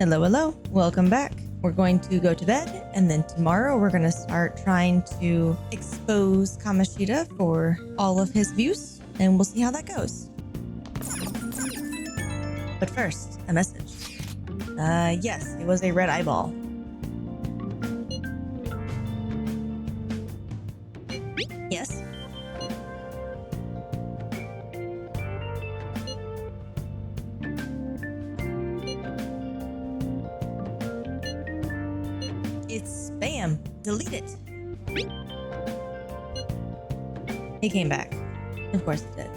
Hello, hello. Welcome back. We're going to go to bed, and then tomorrow we're going to start trying to expose Kamoshida for all of his views, and we'll see how that goes. But first, a message. Yes, it was a red eyeball. Yes? It's spam. Delete it. It came back. Of course it did.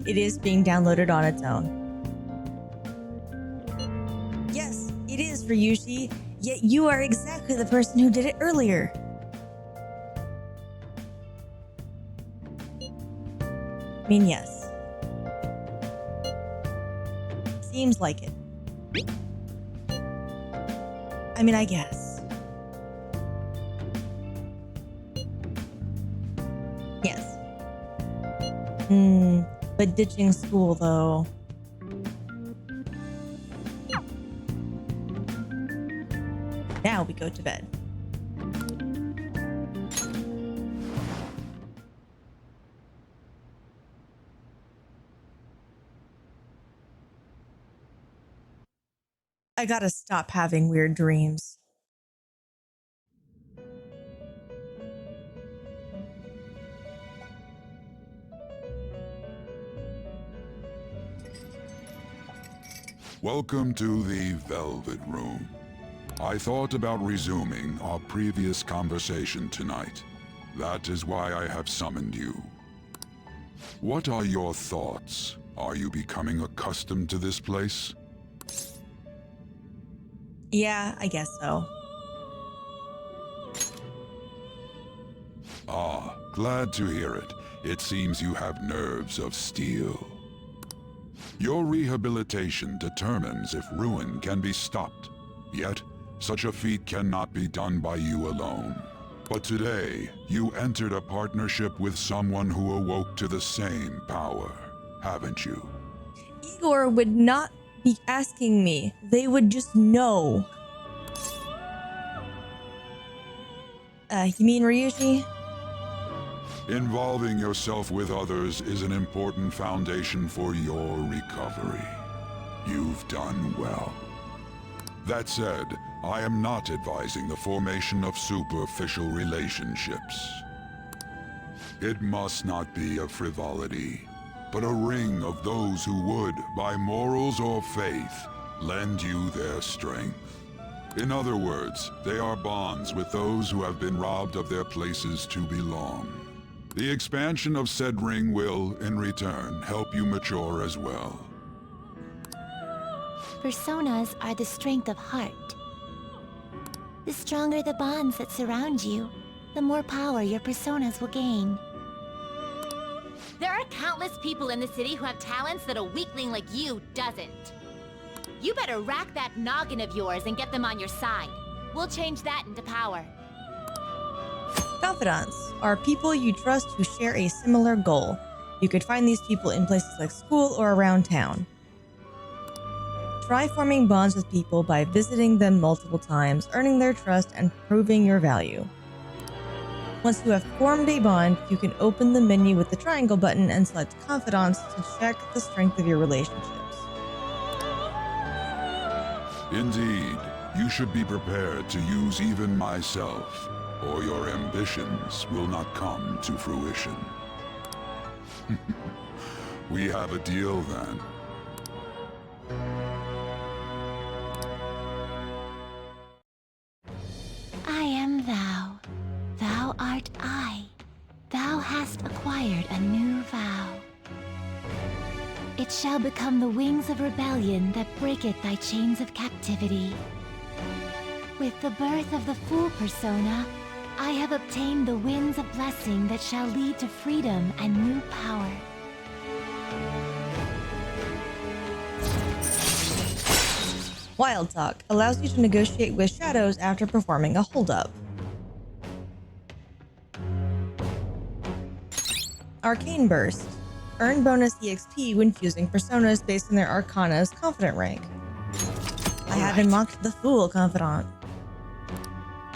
It is being downloaded on its own. Yes, it is Ryushi, yet you are exactly the person who did it earlier. I mean, yes. Seems like it. I mean, I guess. Yes. But ditching school, though. Now we go to bed. I gotta stop having weird dreams. Welcome to the Velvet Room. I thought about resuming our previous conversation tonight. That is why I have summoned you. What are your thoughts? Are you becoming accustomed to this place? Yeah, I guess so. Ah, glad to hear it. It seems you have nerves of steel. Your rehabilitation determines if ruin can be stopped. Yet, such a feat cannot be done by you alone. But today, you entered a partnership with someone who awoke to the same power, haven't you? Igor would not be asking me. They would just know. You mean Ryushi? Involving yourself with others is an important foundation for your recovery. You've done well. That said, I am not advising the formation of superficial relationships. It must not be a frivolity, but a ring of those who would, by morals or faith, lend you their strength. In other words, they are bonds with those who have been robbed of their places to belong. The expansion of said ring will, in return, help you mature as well. Personas are the strength of heart. The stronger the bonds that surround you, the more power your personas will gain. There are countless people in the city who have talents that a weakling like you doesn't. You better rack that noggin of yours and get them on your side. We'll change that into power. Confidants are people you trust who share a similar goal. You could find these people in places like school or around town. Try forming bonds with people by visiting them multiple times, earning their trust, and proving your value. Once you have formed a bond, you can open the menu with the triangle button and select Confidants to check the strength of your relationships. Indeed, you should be prepared to use even myself, or your ambitions will not come to fruition. We have a deal then. I am thou. Thou art I. Thou hast acquired a new vow. It shall become the wings of rebellion that breaketh thy chains of captivity. With the birth of the Fool persona, I have obtained the winds of blessing that shall lead to freedom and new power. Wild Talk allows you to negotiate with shadows after performing a holdup. Arcane Burst. Earn bonus EXP when fusing personas based on their Arcana's Confident rank. have unlocked the Fool Confidant.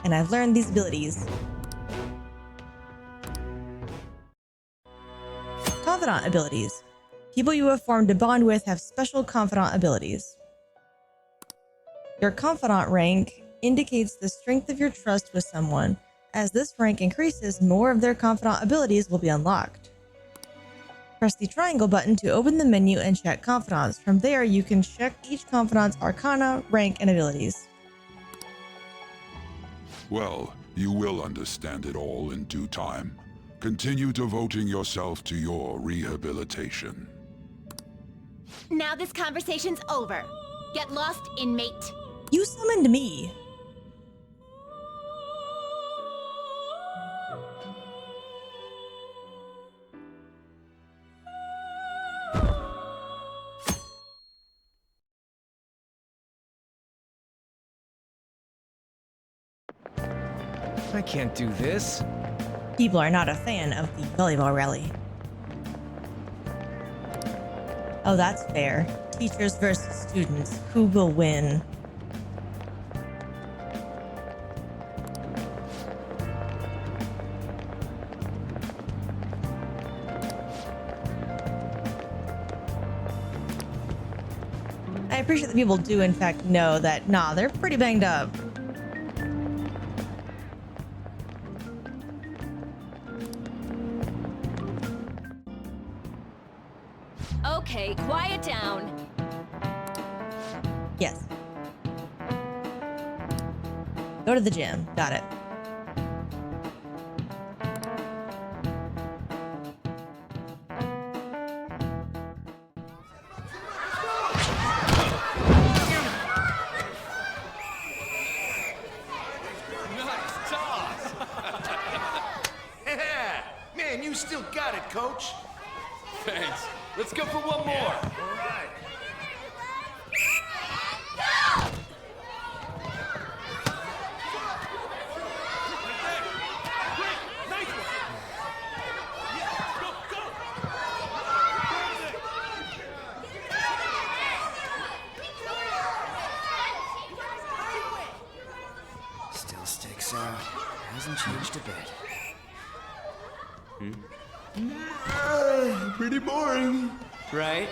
And I've learned these abilities. Confidant abilities. People you have formed a bond with have special confidant abilities. Your confidant rank indicates the strength of your trust with someone. As this rank increases, more of their confidant abilities will be unlocked. Press the triangle button to open the menu and check confidants. From there, you can check each confidant's arcana, rank, and abilities. Well, you will understand it all in due time. Continue devoting yourself to your rehabilitation. Now this conversation's over. Get lost, inmate. You summoned me. I can't do this. People are not a fan of the Volleyball Rally. Oh, that's fair. Teachers versus students. Who will win? I appreciate that people do in fact know that, nah, they're pretty banged up. Okay, quiet down. Yes. Go to the gym. Got it. Nice toss. Yeah, man, you still got it, coach. Thanks. Let's go for one more. All right. Still sticks out. Hasn't changed a bit. Pretty boring. Right?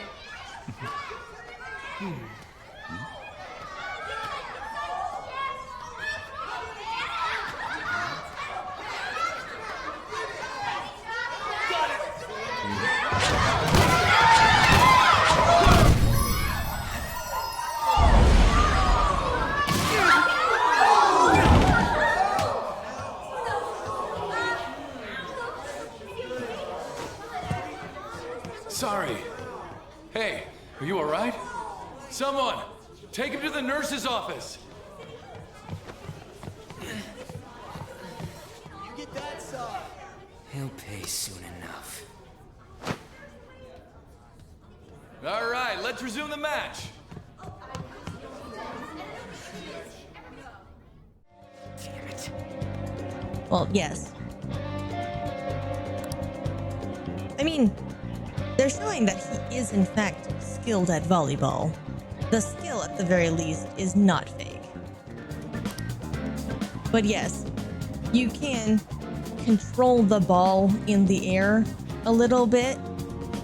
Sorry. Hey, are you all right? Someone, take him to the nurse's office. He'll pay soon enough. All right, let's resume the match. Damn it. Well, yes. I mean, they're showing that he is in fact skilled at volleyball. The skill, at the very least, is not fake. But yes, you can control the ball in the air a little bit,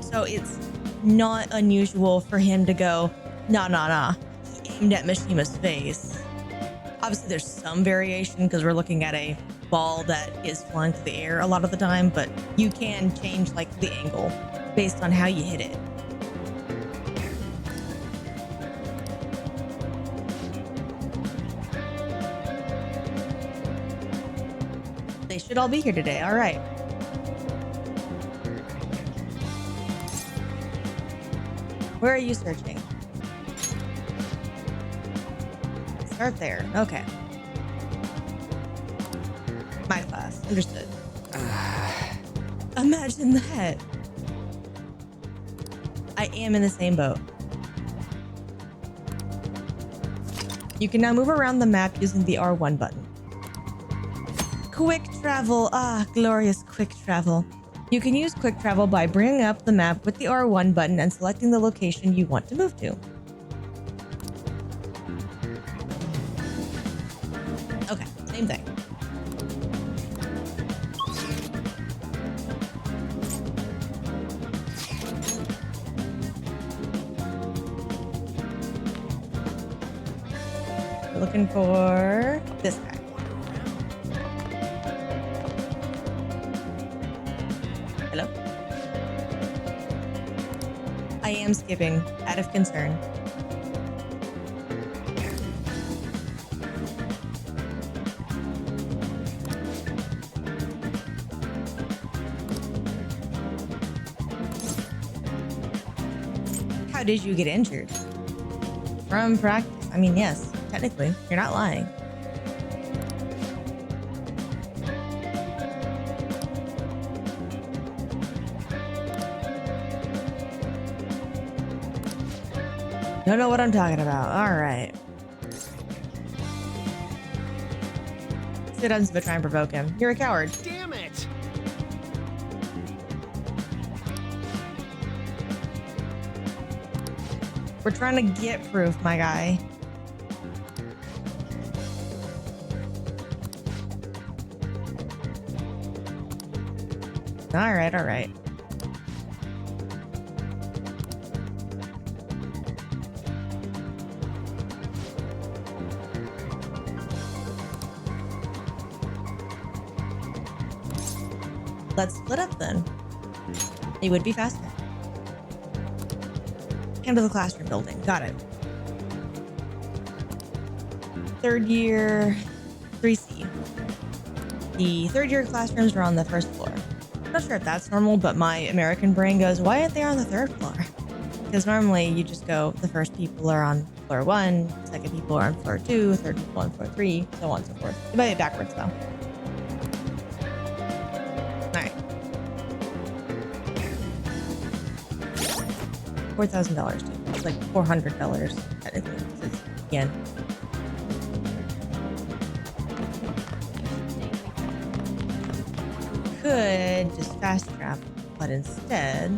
so it's not unusual for him to go, nah, nah, nah. He aimed at Mishima's face. Obviously, there's some variation because we're looking at a ball that is flying through the air a lot of the time, but you can change like the angle based on how you hit it. They should all be here today. All right. Where are you searching? Start there. Okay. My class. Understood. Imagine that. I am in the same boat. You can now move around the map using the R1 button. Quick travel. Ah, glorious quick travel. You can use quick travel by bringing up the map with the R1 button and selecting the location you want to move to. Same thing. We're looking for this guy. Hello? I am skipping out of concern. How did you get injured? From practice. I mean, yes, technically, you're not lying. Don't know what I'm talking about. All right. Sit down but try and provoke him. You're a coward. Damn it! We're trying to get proof, my guy. All right, all right. Let's split up then. It would be faster. Into the classroom building. Got it. Third year, 3C. The third year classrooms are on the first floor. I'm not sure if that's normal, but my American brain goes, why aren't they on the third floor? Because normally you just go, the first people are on floor 1, second people are on floor 2, third people on floor 3, so on and so forth. It might be backwards though. Alright. $4,000 too. It's like $400 technically. So it's, again. Could just fast trap, but instead.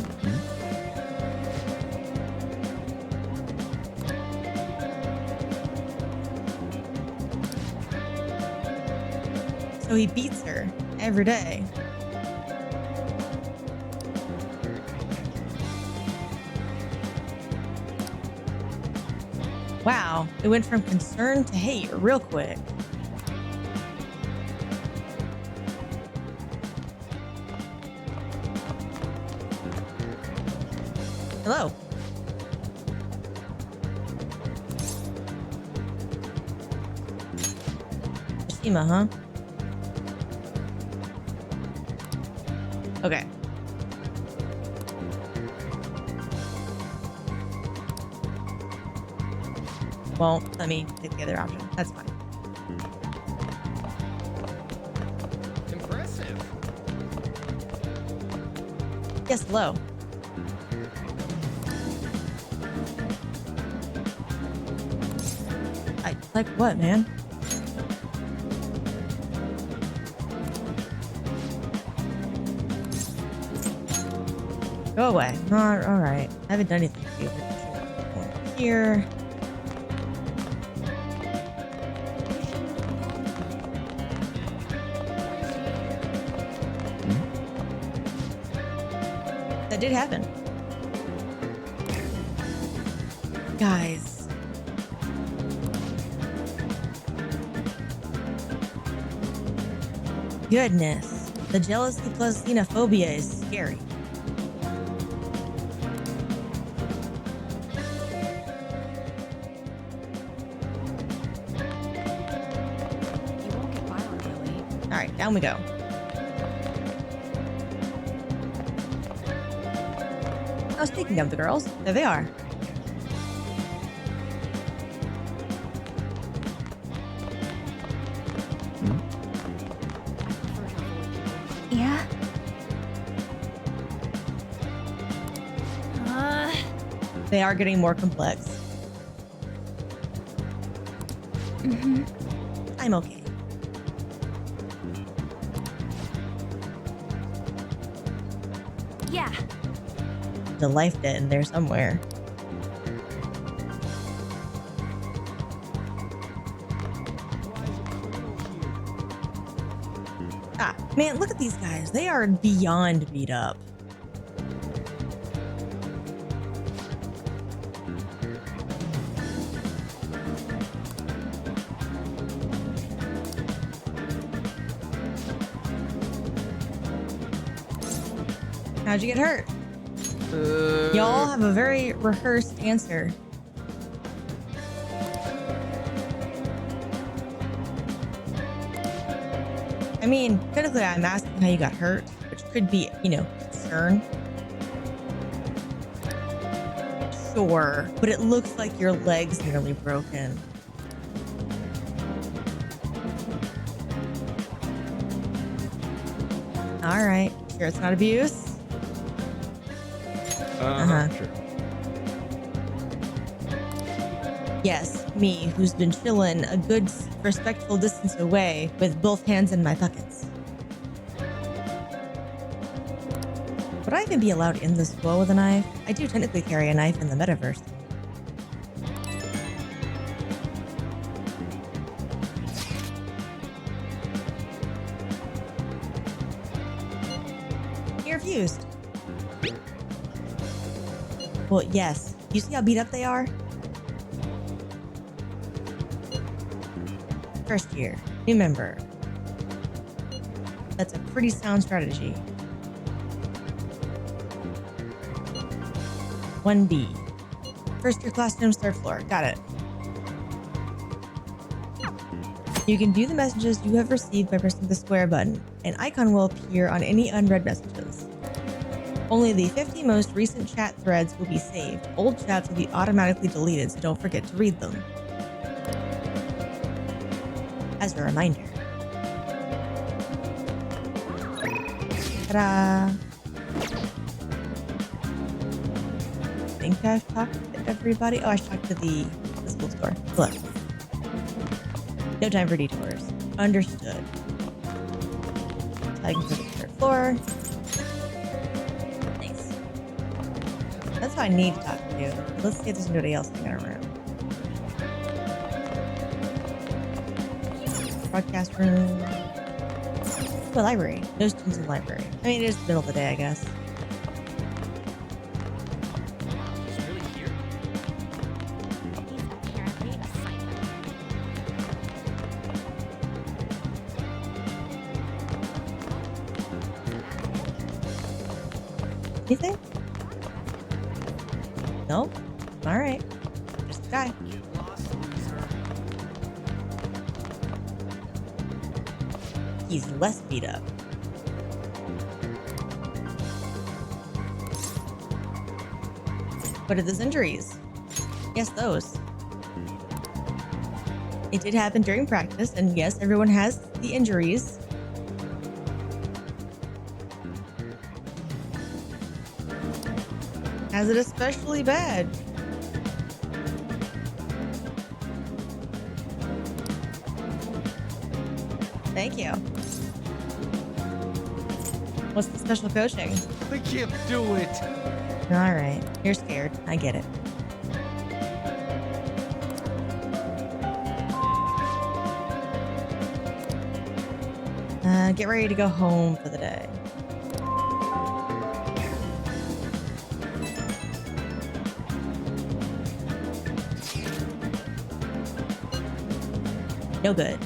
So he beats her every day. Wow, it went from concern to hate real quick. Hello. Shima, huh? Okay. Well, let me take the other option. That's fine. Impressive. Yes, hello. Like what, man? Go away. Not all right. I haven't done anything to you. But here. That did happen. Guys. Goodness. The jealousy plus xenophobia is scary. You won't get violent, Lily. All right, down we go. Oh, speaking of the girls, there they are. Yeah? They are getting more complex. Mm-hmm. I'm okay. Yeah. The life debt in there somewhere. Ah, man, look at these guys. They are beyond beat up. How'd you get hurt? Y'all have a very rehearsed answer. I mean, technically I'm asking how you got hurt, which could be, concern. Sure, but it looks like your leg's nearly broken. All right, sure it's not abuse? Sure. Yes, me, who's been chilling a good, respectful distance away with both hands in my pockets. Would I even be allowed in the school with a knife? I do technically carry a knife in the metaverse. You're fused. Well, yes. You see how beat up they are? First year, new member. That's a pretty sound strategy. 1B. First year classroom's third floor. Got it. You can view the messages you have received by pressing the square button. An icon will appear on any unread messages. Only the 50 most recent chat threads will be saved. Old chats will be automatically deleted, so don't forget to read them. As a reminder. Ta-da! I think I've talked to everybody. Oh, I should talk to the school store. Look. No time for detours. Understood. I can go to the third floor. Nice. That's who I need to talk to. Let's see if there's anybody else hanging around. Broadcast room. The library. No students in the library. I mean, it is the middle of the day, I guess. He's really here? He's apparently a psycho. Anything? Nope. All right. Just a guy. You lost, loser. He's less beat up. What are those injuries? Yes, those. It did happen during practice, and yes, everyone has the injuries. Has it especially bad? Thank you. What's the special coaching? I can't do it. All right. You're scared. I get it. Get ready to go home for the day. No good.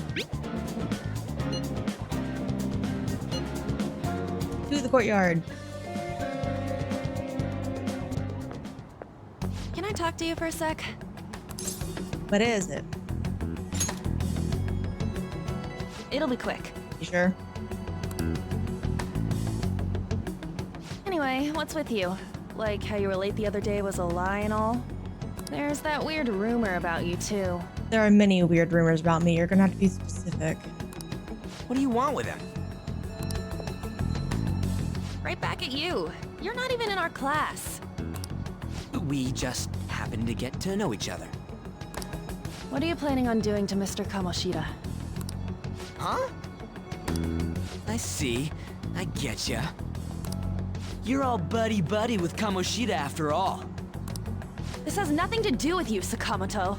To the courtyard. Can I talk to you for a sec? What is it? It'll be quick. You sure? Anyway, what's with you? Like how you were late the other day was a lie and all? There's that weird rumor about you too. There are many weird rumors about me. You're gonna have to be specific. What do you want with him? Right back at you. You're not even in our class. We just happened to get to know each other. What are you planning on doing to Mr. Kamoshida? Huh? I see. I getcha. You're all buddy-buddy with Kamoshida after all. This has nothing to do with you, Sakamoto.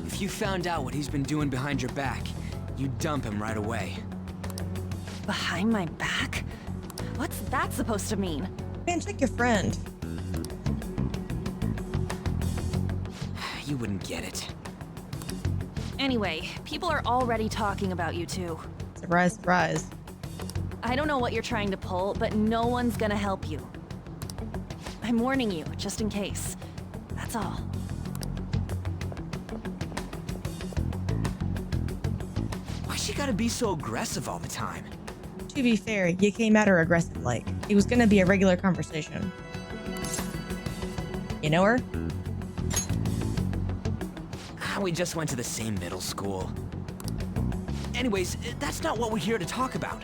If you found out what he's been doing behind your back, you'd dump him right away. Behind my back? What's that supposed to mean? Man, check your friend. You wouldn't get it. Anyway, people are already talking about you two. Surprise, surprise. I don't know what you're trying to pull, but no one's gonna help you. I'm warning you, just in case. That's all. Why she gotta be so aggressive all the time? To be fair, you came at her aggressive like. It was gonna be a regular conversation. You know her? We just went to the same middle school. Anyways, that's not what we're here to talk about.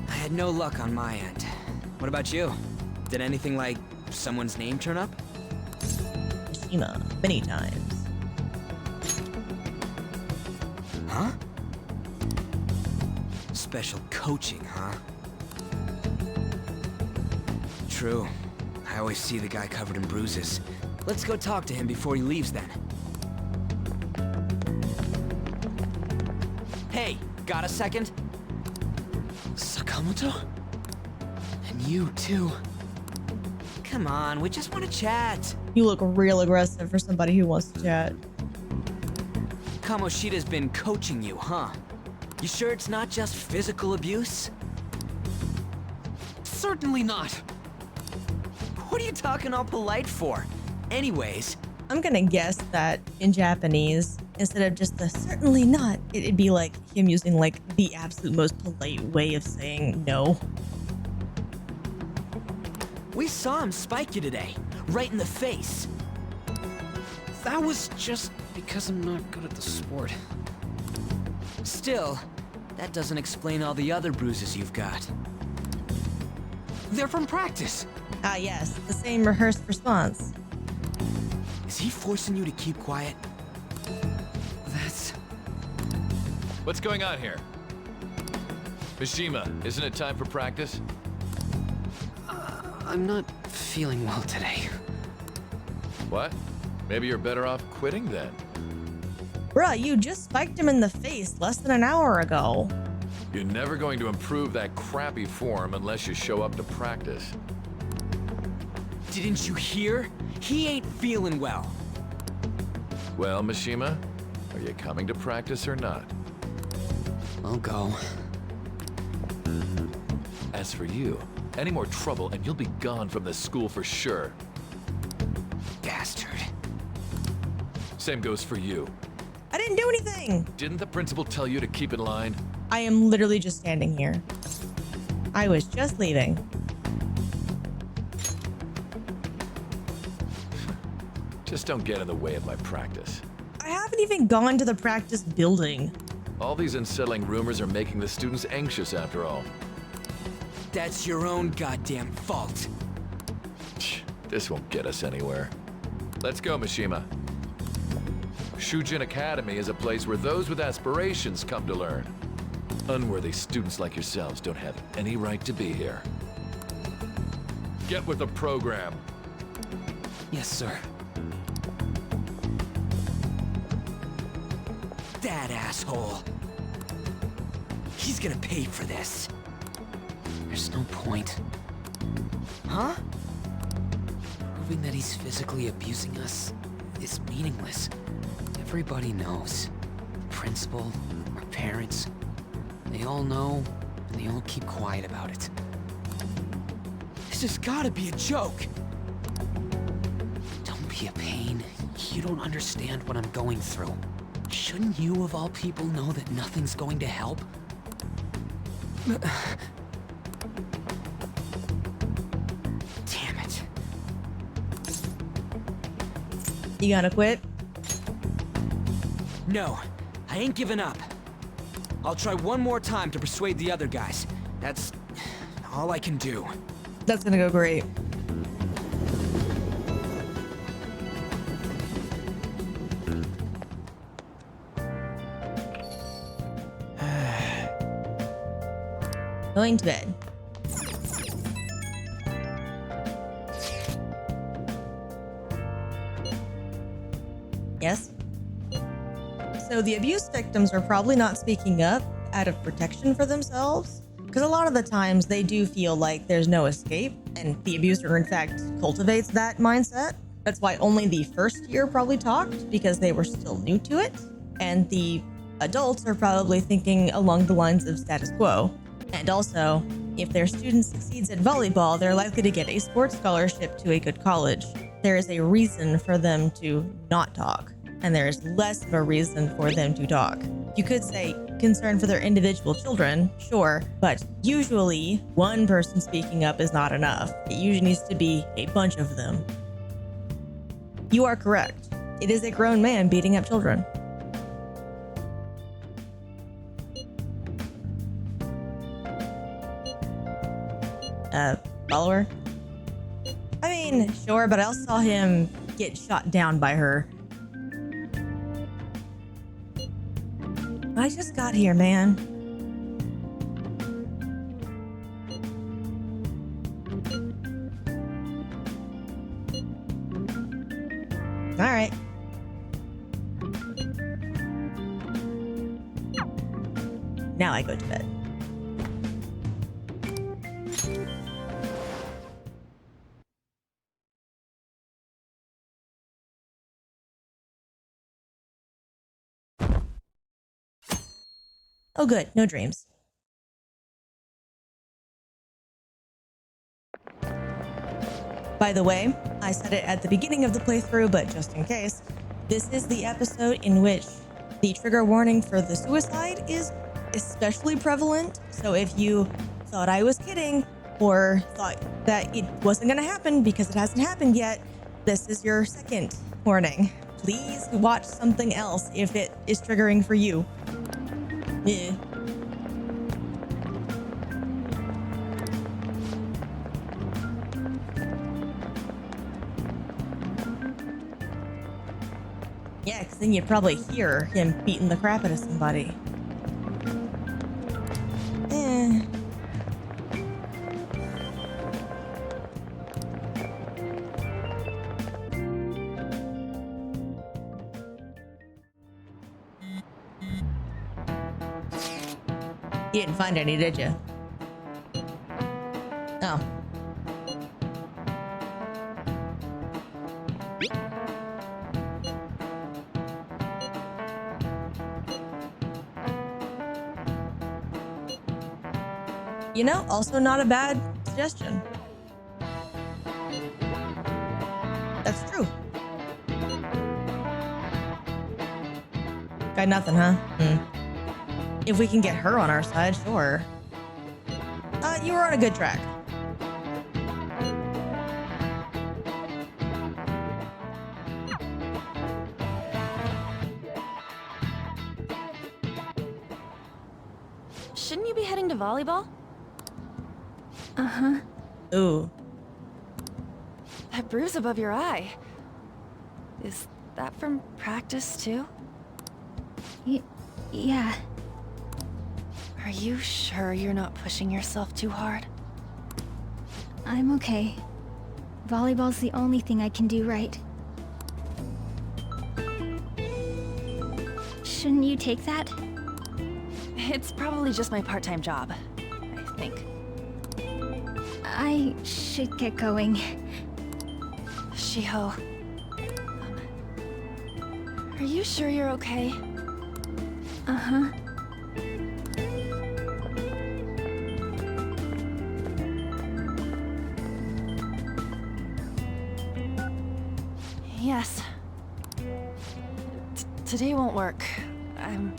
I had no luck on my end. What about you? Did anything like someone's name turn up? Mishima, many times. Huh? Special coaching, huh? True. I always see the guy covered in bruises. Let's go talk to him before he leaves then. Hey, got a second? Sakamoto? And you too. Come on, we just want to chat. You look real aggressive for somebody who wants to chat. Kamoshida's been coaching you, huh? You sure it's not just physical abuse? Certainly not. What are you talking all polite for? Anyways, I'm gonna guess that in Japanese, instead of just the certainly not, it'd be like him using like the absolute most polite way of saying no. we saw him spike you today, right in the face. That was just because I'm not good at the sport. Still, that doesn't explain all the other bruises you've got. They're from practice. Ah yes, the same rehearsed response. Is he forcing you to keep quiet? That's... What's going on here? Mishima, isn't it time for practice? I'm not feeling well today. What? Maybe you're better off quitting then. Bruh, you just spiked him in the face less than an hour ago. You're never going to improve that crappy form unless you show up to practice. Didn't you hear? He ain't feeling well. Well, Mishima, are you coming to practice or not? I'll go. As for you, any more trouble and you'll be gone from this school for sure. Bastard. Same goes for you. I didn't do anything. Didn't the principal tell you to keep in line? I am literally just standing here. I was just leaving. Just don't get in the way of my practice. I haven't even gone to the practice building. All these unsettling rumors are making the students anxious after all. That's your own goddamn fault. This won't get us anywhere. Let's go, Mishima. Shujin Academy is a place where those with aspirations come to learn. Unworthy students like yourselves don't have any right to be here. Get with the program. Yes, sir. That asshole. He's gonna pay for this. There's no point. Huh? Proving that he's physically abusing us is meaningless. Everybody knows. The principal, our parents, they all know, and they all keep quiet about it. This has gotta be a joke. Don't be a pain. You don't understand what I'm going through. Shouldn't you, of all people, know that nothing's going to help? Damn it. You gonna quit? No, I ain't giving up. I'll try one more time to persuade the other guys. That's all I can do. That's gonna go great. Going to bed. Yes? So the abuse victims are probably not speaking up out of protection for themselves, Because a lot of the times they do feel like there's no escape, and the abuser in fact cultivates that mindset. That's why only the first year probably talked, because they were still new to it, and the adults are probably thinking along the lines of status quo. And also, if their student succeeds at volleyball, they're likely to get a sports scholarship to a good college. There is a reason for them to not talk, and there is less of a reason for them to talk. You could say concern for their individual children, sure, but usually one person speaking up is not enough. It usually needs to be a bunch of them. You are correct. It is a grown man beating up children. Follower? I mean, sure, but I also saw him get shot down by her. I just got here, man. All right. Now I go to bed. Oh good, no dreams. By the way, I said it at the beginning of the playthrough, but just in case, this is the episode in which the trigger warning for the suicide is especially prevalent. So if you thought I was kidding or thought that it wasn't going to happen because it hasn't happened yet, this is your second warning. Please watch something else if it is triggering for you. Yeah. Yeah, because then you'd probably hear him beating the crap out of somebody. You didn't find any, did you? Oh. You know, also not a bad suggestion. That's true. Got nothing, huh? If we can get her on our side, sure. You were on a good track. Shouldn't you be heading to volleyball? Uh-huh. Ooh. That bruise above your eye. Is that from practice too? Yeah. Are you sure you're not pushing yourself too hard? I'm okay. Volleyball's the only thing I can do right. Shouldn't you take that? It's probably just my part-time job, I think. I should get going. Shiho. Are you sure you're okay? Uh-huh. Yes. Today won't work. I'm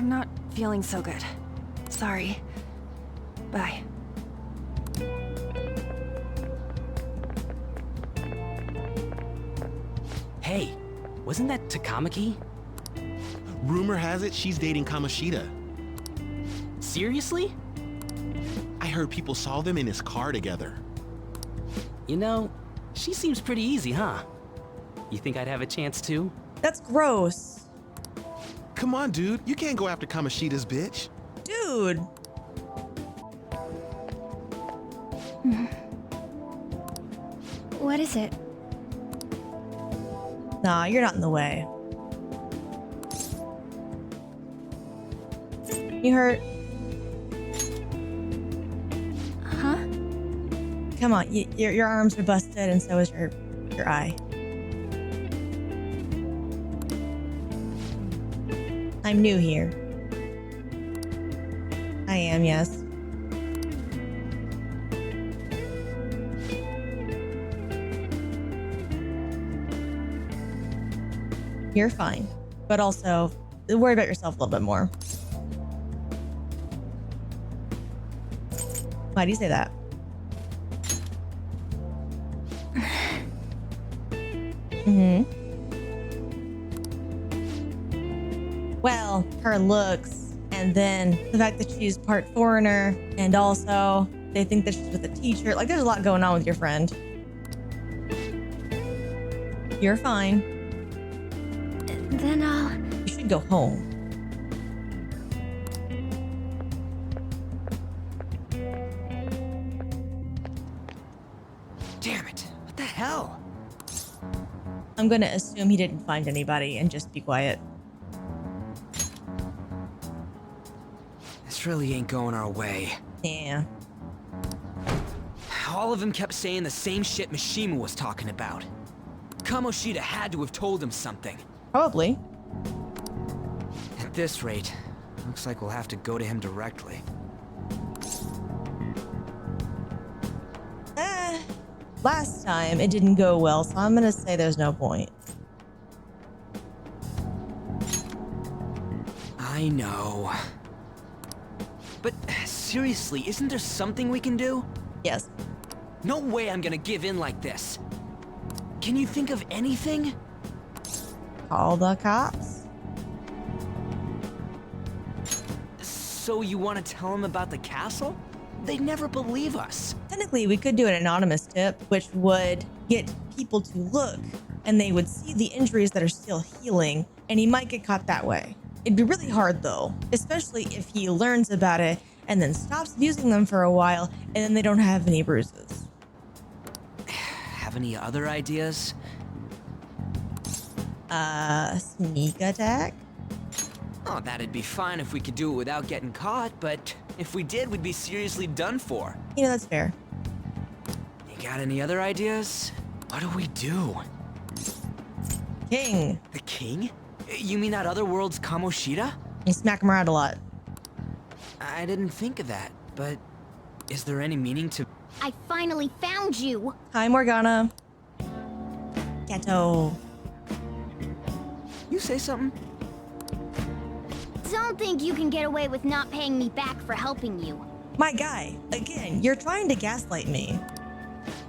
not feeling so good. Sorry. Bye. Hey, wasn't that Takamaki? Rumor has it she's dating Kamoshida. Seriously? I heard people saw them in his car together. You know, she seems pretty easy, huh? You think I'd have a chance too? That's gross. Come on, dude. You can't go after Kamoshida's bitch. Dude. What is it? Nah, you're not in the way. You hurt? come on. Your arms are busted, and so is your eye. I'm new here. I am, yes. You're fine. But also, worry about yourself a little bit more. Why do you say that? Well, her looks, and then the fact that she's part foreigner, and also they think that she's with a teacher. Like, there's a lot going on with your friend. You're fine. Then You should go home. Damn it. What the hell? I'm gonna assume he didn't find anybody and just be quiet. This really ain't going our way. Yeah. All of them kept saying the same shit Mishima was talking about. Kamoshida had to have told him something. Probably. At this rate, looks like we'll have to go to him directly. Last time it didn't go well, so I'm gonna say there's no point. I know. But seriously, isn't there something we can do? Yes. No way I'm gonna give in like this. Can you think of anything? Call the cops? So you want to tell them about the castle? They'd never believe us. Technically, we could do an anonymous tip, which would get people to look, and they would see the injuries that are still healing, and he might get caught that way. It'd be really hard, though, especially if he learns about it and then stops using them for a while, and then they don't have any bruises. Have any other ideas? Sneak attack? Oh, that'd be fine if we could do it without getting caught, but if we did, we'd be seriously done for. You know, that's fair. You got any other ideas? What do we do? King. The king? You mean that other world's Kamoshida? You smack him around a lot. I didn't think of that, but is there any meaning to... I finally found you. Hi, Morgana. Ghetto. You say something? Don't think you can get away with not paying me back for helping you. My guy, again, you're trying to gaslight me.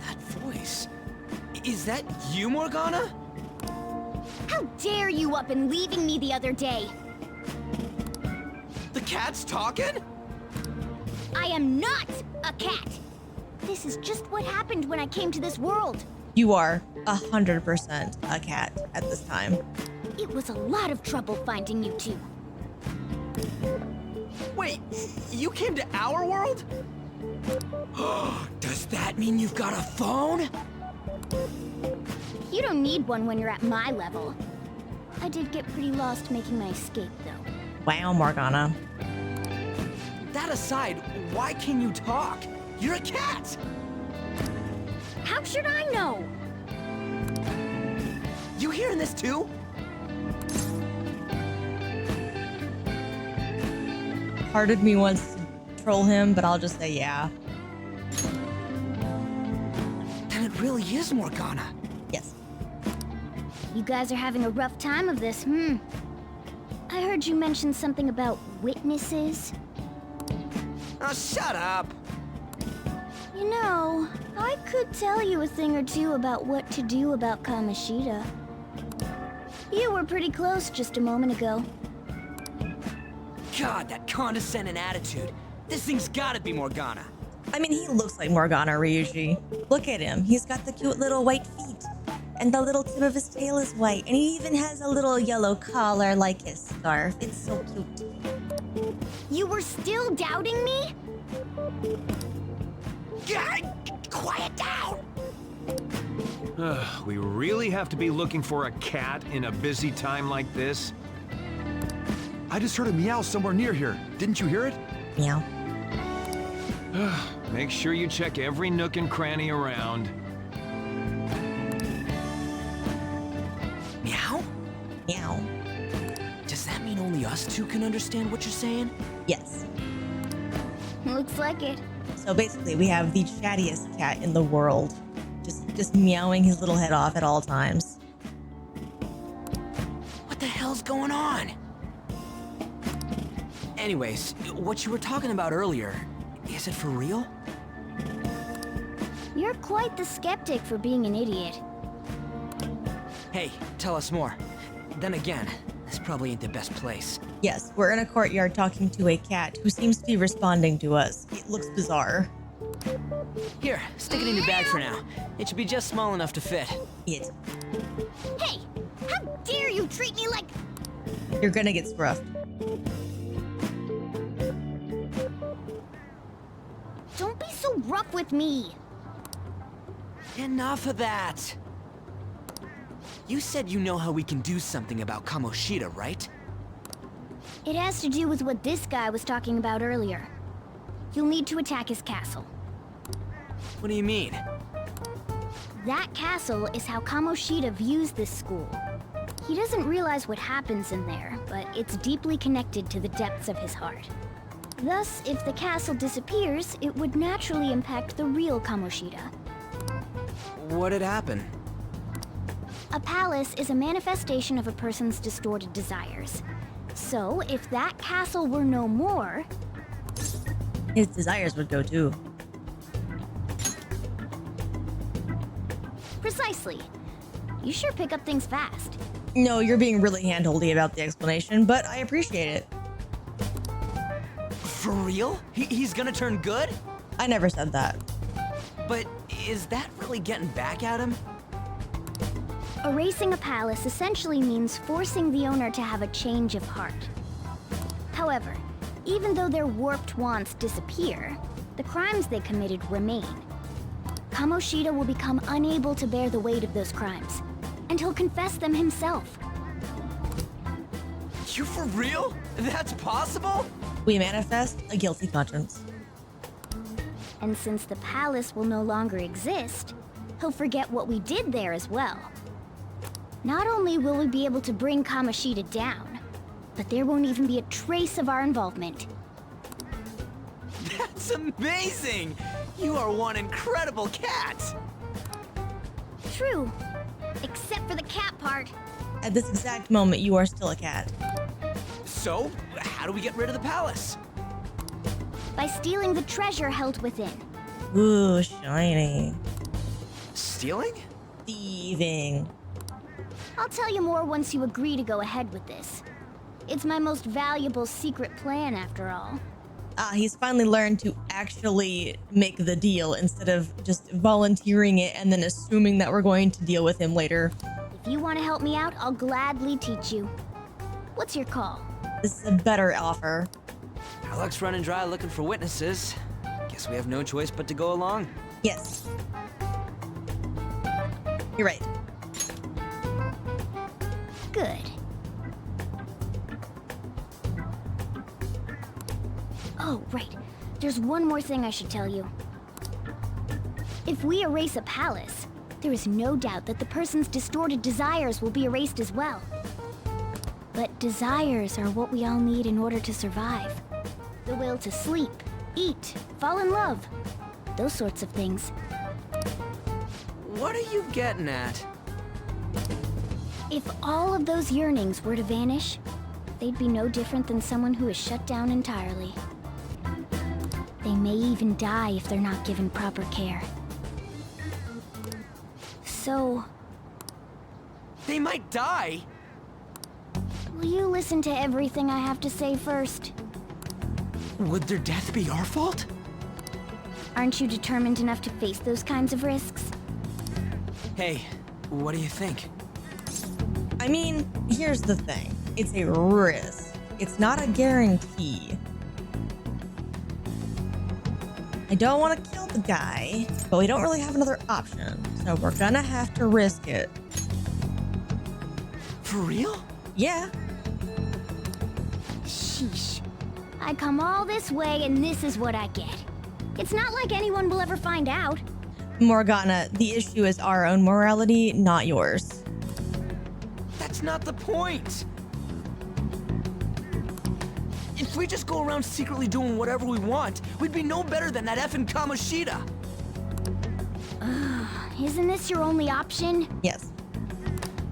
That voice. Is that you, Morgana? How dare you up and leaving me the other day? The cat's talking? I am not a cat. This is just what happened when I came to this world. You are 100% a cat at this time. It was a lot of trouble finding you two. Wait, you came to our world? Does that mean you've got a phone? You don't need one when you're at my level. I did get pretty lost making my escape, though. Wow, Morgana. That aside, why can you talk? You're a cat! How should I know? You hearing this too? Part of me wants to troll him, but I'll just say yeah. Then it really is Morgana. Yes. You guys are having a rough time of this, I heard you mention something about witnesses. Oh, shut up! You know, I could tell you a thing or two about what to do about Kamoshida. You were pretty close just a moment ago. God, that condescending attitude. This thing's gotta be Morgana. I mean, he looks like Morgana, Ryuji. Look at him. He's got the cute little white feet. And the little tip of his tail is white. And he even has a little yellow collar like his scarf. It's so cute. You were still doubting me? God, quiet down! We really have to be looking for a cat in a busy time like this? I just heard a meow somewhere near here. Didn't you hear it? Meow. Make sure you check every nook and cranny around. Meow? Meow. Does that mean only us two can understand what you're saying? Yes. Looks like it. So basically, we have the chattiest cat in the world, just meowing his little head off at all times. What the hell's going on? Anyways, what you were talking about earlier, is it for real? You're quite the skeptic for being an idiot. Hey, tell us more. Then again, this probably ain't the best place. Yes, we're in a courtyard talking to a cat who seems to be responding to us. It looks bizarre. Here, stick it in your bag for now. It should be just small enough to fit. It. Hey, how dare you treat me like... You're gonna get scruffed. Don't be so rough with me. Enough of that. You said you know how we can do something about Kamoshida, right? It has to do with what this guy was talking about earlier. You'll need to attack his castle. What do you mean? That castle is how Kamoshida views this school. He doesn't realize what happens in there, but it's deeply connected to the depths of his heart. Thus, if the castle disappears, it would naturally impact the real Kamoshida. What'd happen? A palace is a manifestation of a person's distorted desires. So, if that castle were no more... His desires would go too. Precisely. You sure pick up things fast. No, you're being really handholdy about the explanation, but I appreciate it. For real? He's gonna turn good? I never said that. But is that really getting back at him? Erasing a palace essentially means forcing the owner to have a change of heart. However, even though their warped wants disappear, the crimes they committed remain. Kamoshida will become unable to bear the weight of those crimes, and he'll confess them himself. You for real? That's possible? We manifest a guilty conscience. And since the palace will no longer exist, he'll forget what we did there as well. Not only will we be able to bring Kamoshida down, but there won't even be a trace of our involvement. That's amazing! You are one incredible cat! True, except for the cat part. At this exact moment, you are still a cat. So, how do we get rid of the palace? By stealing the treasure held within. Ooh, shiny. Stealing? Thieving. I'll tell you more once you agree to go ahead with this. It's my most valuable secret plan, after all. Ah, he's finally learned to actually make the deal instead of just volunteering it and then assuming that we're going to deal with him later. If you want to help me out, I'll gladly teach you. What's your call? This is a better offer. Our luck's running dry looking for witnesses. Guess we have no choice but to go along. Yes. You're right. Good. Oh, right. There's one more thing I should tell you. If we erase a palace, there is no doubt that the person's distorted desires will be erased as well. But desires are what we all need in order to survive. The will to sleep, eat, fall in love. Those sorts of things. What are you getting at? If all of those yearnings were to vanish, they'd be no different than someone who is shut down entirely. They may even die if they're not given proper care. So... They might die? will you listen to everything I have to say first? Would their death be our fault? Aren't you determined enough to face those kinds of risks? Hey, what do you think? I mean, here's the thing. It's a risk. It's not a guarantee. I don't want to kill the guy, but we don't really have another option. So we're gonna have to risk it. For real? Yeah. Sheesh. I come all this way and this is what I get. It's not like anyone will ever find out. Morgana, the issue is our own morality, not yours. That's not the point! If we just go around secretly doing whatever we want, we'd be no better than that effing Kamoshida! Isn't this your only option? Yes.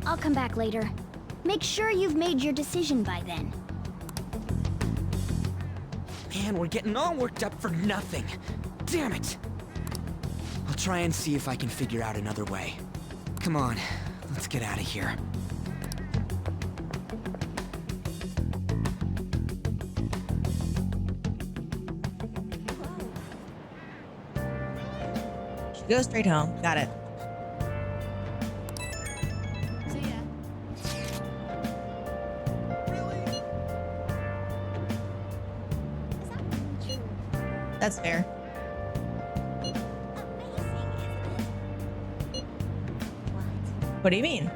I'll come back later. Make sure you've made your decision by then. Man, we're getting all worked up for nothing. Damn it! I'll try and see if I can figure out another way. Come on, let's get out of here. Should go straight home. Got it. That's fair. What do you mean?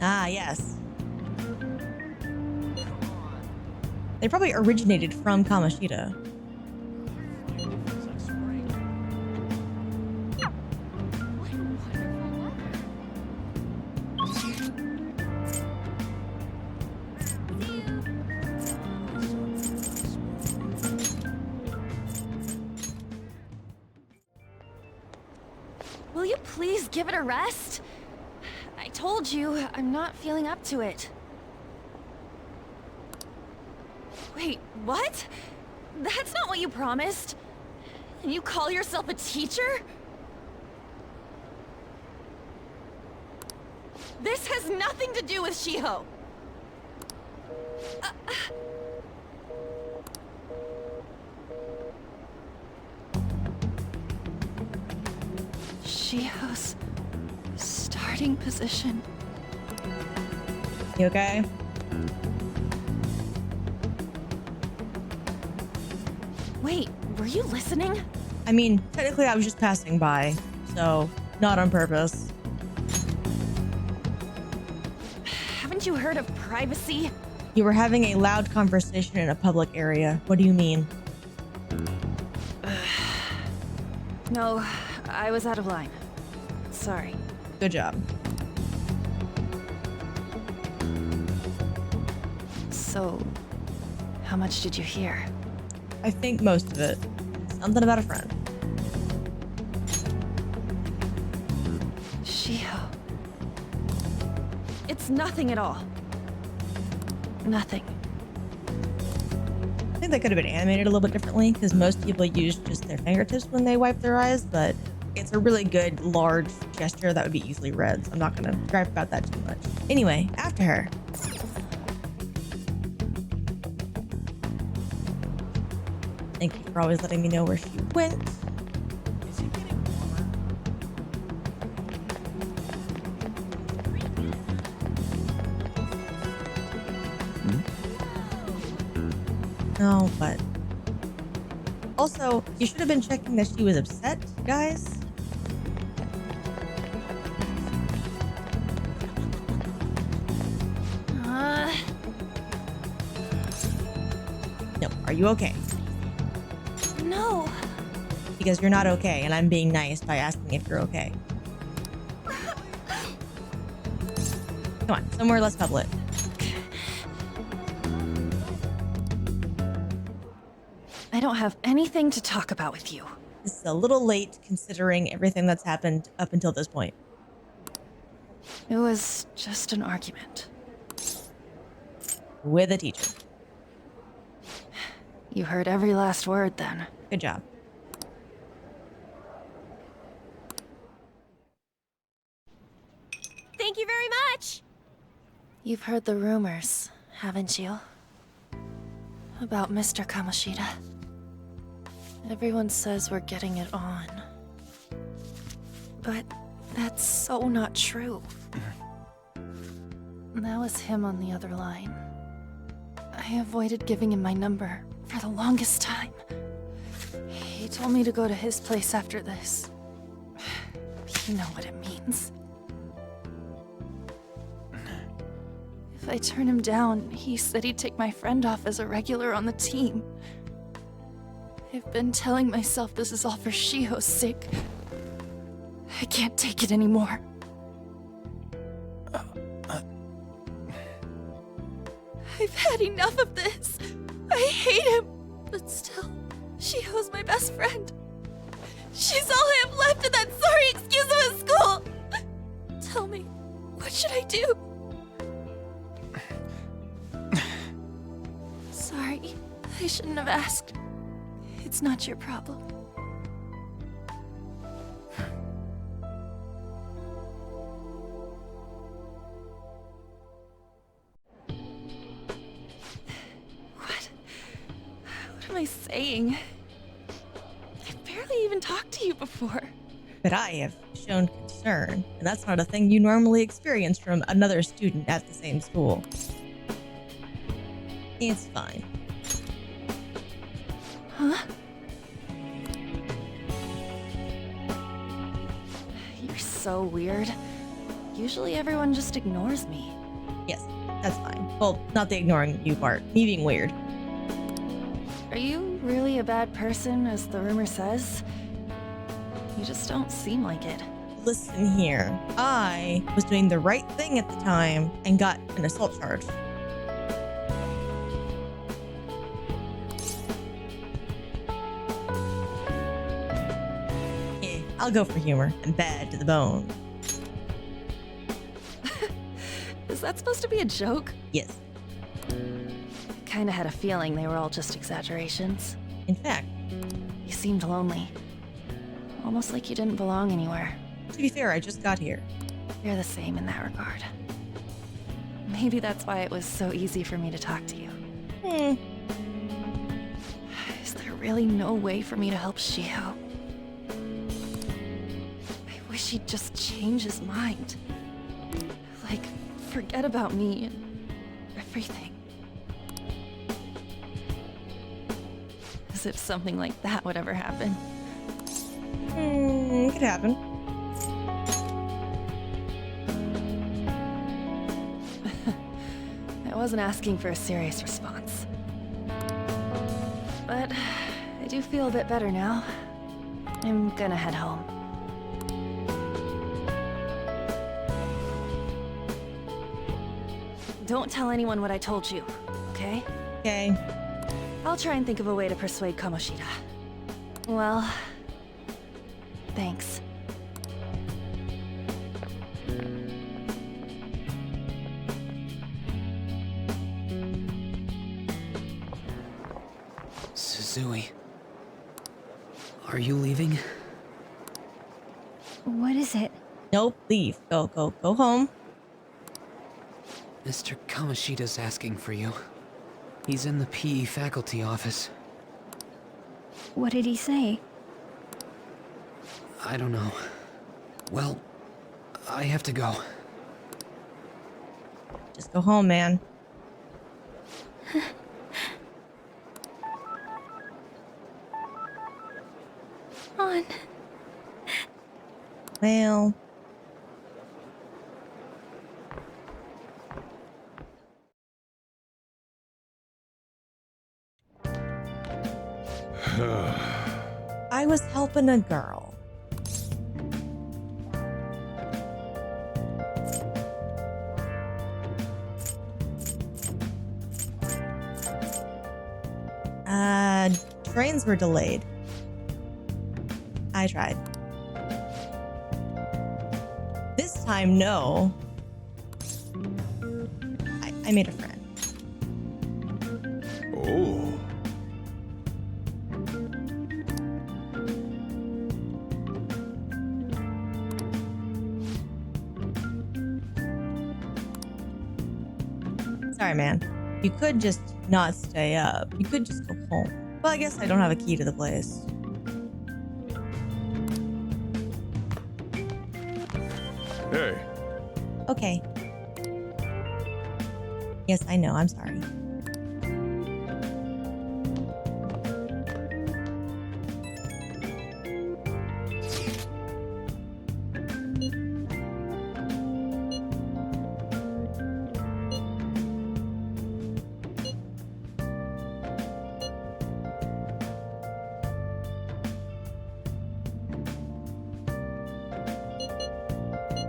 Ah, yes. They probably originated from Kamoshida. Will you please give it a rest? I told you, I'm not feeling up to it. Wait, what? That's not what you promised. And you call yourself a teacher? This has nothing to do with Shiho. Shiho's starting position. You okay? Wait, were you listening? I mean, technically I was just passing by, so not on purpose. Haven't you heard of privacy? You were having a loud conversation in a public area. What do you mean? No, I was out of line. Sorry. Good job. So, how much did you hear? I think most of it. Something about a friend. Shiho. It's nothing at all. Nothing. I think that could have been animated a little bit differently because most people use just their fingertips when they wipe their eyes, but it's a really good large gesture that would be easily read, so I'm not going to gripe about that too much. Anyway, after her. Thank you for always letting me know where she went. No, but also, you should have been checking that she was upset, guys. No, are you okay? No. Because you're not okay, and I'm being nice by asking if you're okay. Come on, somewhere less public. I don't have anything to talk about with you. This is a little late considering everything that's happened up until this point. It was just an argument. With a teacher. You heard every last word then. Good job. Thank you very much! You've heard the rumors, haven't you? About Mr. Kamoshida. Everyone says we're getting it on. But that's so not true. That was him on the other line. I avoided giving him my number for the longest time. He told me to go to his place after this. You know what it means. If I turn him down, he said he'd take my friend off as a regular on the team. I've been telling myself this is all for Shiho's sake. I can't take it anymore. I've had enough of this. I hate him. But still, Shiho's my best friend. She's all I have left in that sorry excuse of a school. Tell me, what should I do? Sorry, I shouldn't have asked. It's not your problem. What am I saying? I've barely even talked to you before. But I have shown concern, and that's not a thing you normally experience from another student at the same school. It's fine. Huh? You're so weird. Usually everyone just ignores me. Yes, that's fine. Well, not the ignoring you part. Me being weird. Are you really a bad person, as the rumor says? You just don't seem like it. Listen here. I was doing the right thing at the time and got an assault charge. Yeah, I'll go for humor. I'm bad to the bone. Is that supposed to be a joke? Yes. Kinda had a feeling they were all just exaggerations. In fact, you seemed lonely. Almost like you didn't belong anywhere. To be fair, I just got here. You're the same in that regard. Maybe that's why it was so easy for me to talk to you. Is there really no way for me to help Shiho? I wish he'd just change his mind. Like, forget about me and everything. As if something like that would ever happen. Could happen. I wasn't asking for a serious response. But I do feel a bit better now. I'm gonna head home. Don't tell anyone what I told you, okay? Okay. I'll try and think of a way to persuade Kamoshida. Well, thanks. Suzui. Are you leaving? What is it? Nope, leave. Go home. Mr. Kamoshida's asking for you. He's in the PE faculty office. What did he say? I don't know. Well, I have to go. Just go home, man. On. Well... I was helping a girl. Trains were delayed. I tried. This time, no. I made a friend. Oh. Sorry, man. You could just not stay up. You could just go home. Well, I guess I don't have a key to the place. Hey. Okay. Yes, I know. I'm sorry.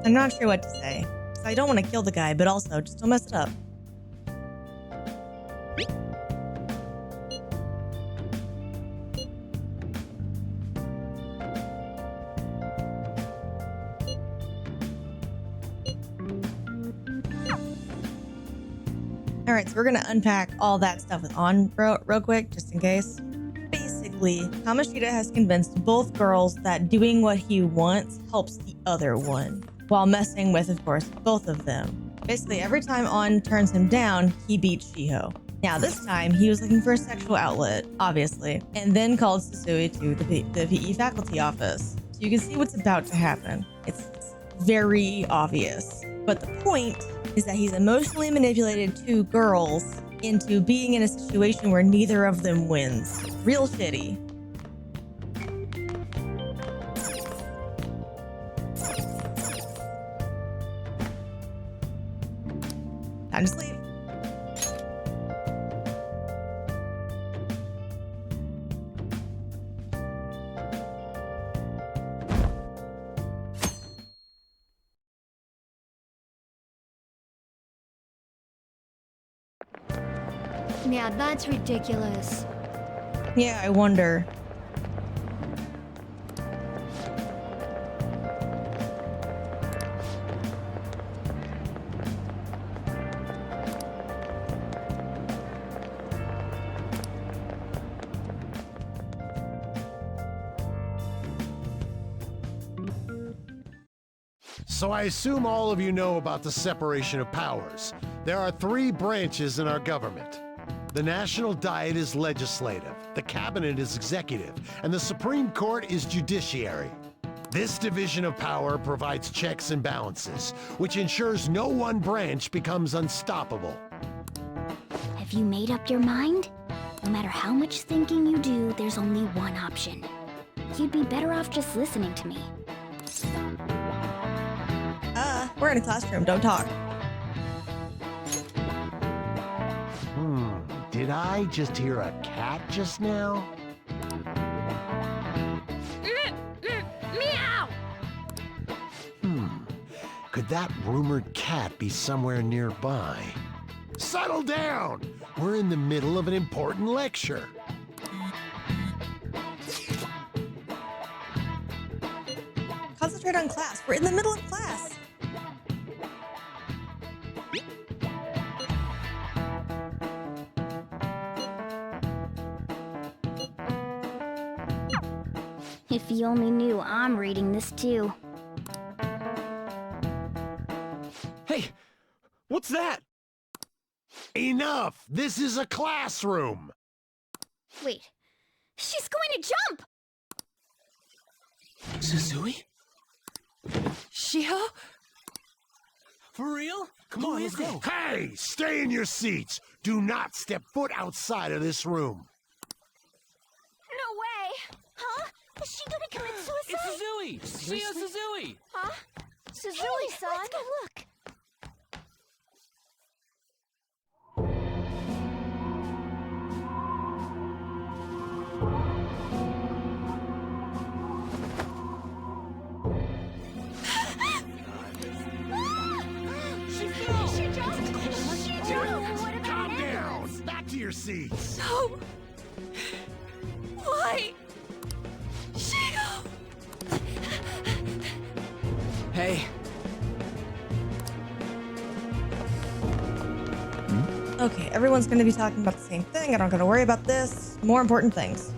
I'm not sure what to say. So I don't want to kill the guy, but also just don't mess it up. Alright, so we're gonna unpack all that stuff with On real quick, just in case. Basically, Kamoshida has convinced both girls that doing what he wants helps the other one, while messing with, of course, both of them. Basically, every time On turns him down, he beats Shiho. Now, this time, he was looking for a sexual outlet, obviously, and then called Suzui to the PE faculty office. So you can see what's about to happen. It's very obvious. But the point is that he's emotionally manipulated two girls into being in a situation where neither of them wins. Real shitty. Time to sleep. Yeah, that's ridiculous. Yeah, I wonder. So I assume all of you know about the separation of powers. There are 3 branches in our government. The National Diet is legislative, the Cabinet is executive, and the Supreme Court is judiciary. This division of power provides checks and balances, which ensures no one branch becomes unstoppable. Have you made up your mind? No matter how much thinking you do, there's only one option. You'd be better off just listening to me. We're in a classroom, don't talk. Did I just hear a cat just now? Meow! Could that rumored cat be somewhere nearby? Settle down! We're in the middle of an important lecture. Concentrate on class. We're in the middle of class. If you only knew I'm reading this too. Hey, what's that? Enough! This is a classroom! Wait, she's going to jump! Suzui? Shiho? For real? Come on, let's go. Hey! Stay in your seats! Do not step foot outside of this room! No way! Huh? Is she gonna commit suicide? It's Suzui! Shiho Suzui! Huh? Suzui-san? Let's go look. Calm down! Back to your seats! No! Why? Shiho! Hey. Okay, everyone's going to be talking about the same thing. I don't got to worry about this. More important things.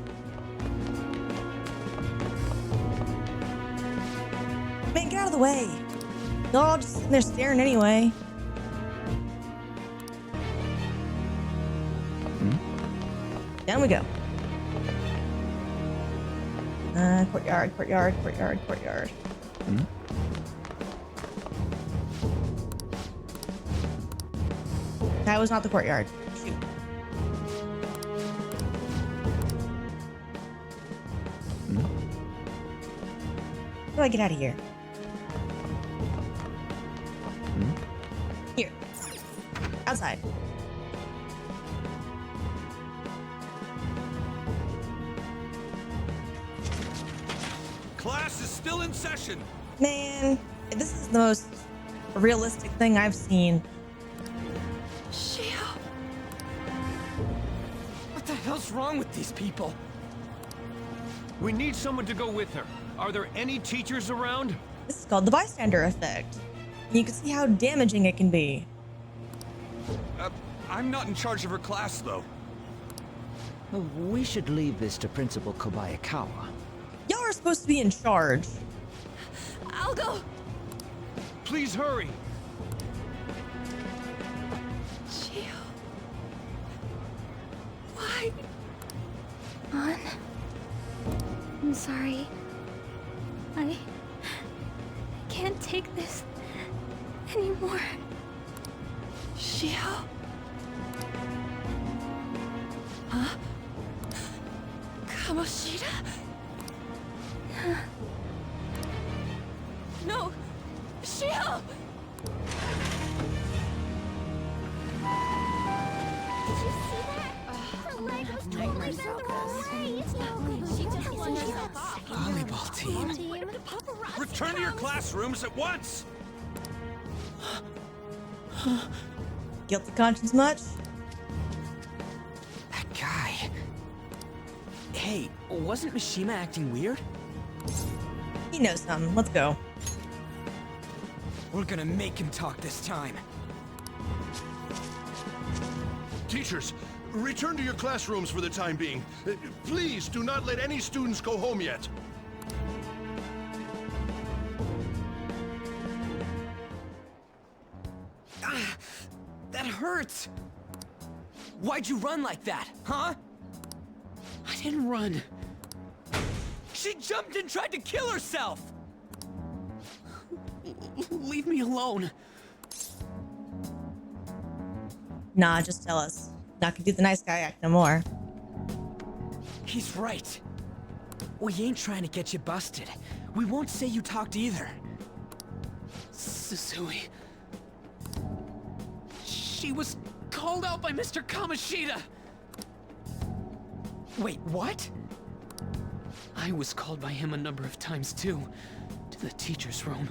Man, get out of the way. They're all just sitting there staring anyway. Down we go. Courtyard, courtyard, courtyard, courtyard. That was not the courtyard. Shoot. How do I get out of here? Here. Outside. Class is still in session. Man, this is the most realistic thing I've seen. Shiho. What the hell's wrong with these people? We need someone to go with her. Are there any teachers around? This is called the bystander effect. And you can see how damaging it can be. I'm not in charge of her class, though. We should leave this to Principal Kobayakawa. Y'all are supposed to be in charge. I'll go. Please hurry. Shiho. Why? On. I'm sorry. I can't take this anymore. Shiho? Huh? Kamoshida? No! Shiho! Did you see that? Her leg was totally bent the wrong way. It's not good. She just won Volleyball team. Return to your classrooms at once! Guilty conscience much? That guy. Hey, wasn't Mishima acting weird? He knows something. Let's go. We're gonna make him talk this time. Teachers, return to your classrooms for the time being. Please do not let any students go home yet. That hurts! Why'd you run like that, huh? I didn't run. She jumped and tried to kill herself! Leave me alone. Nah, just tell us. Not gonna do the nice guy act no more. He's right. We ain't trying to get you busted. We won't say you talked either. Suzui. She was called out by Mr. Kamoshida. Wait, what? I was called by him a number of times too, to the teacher's room.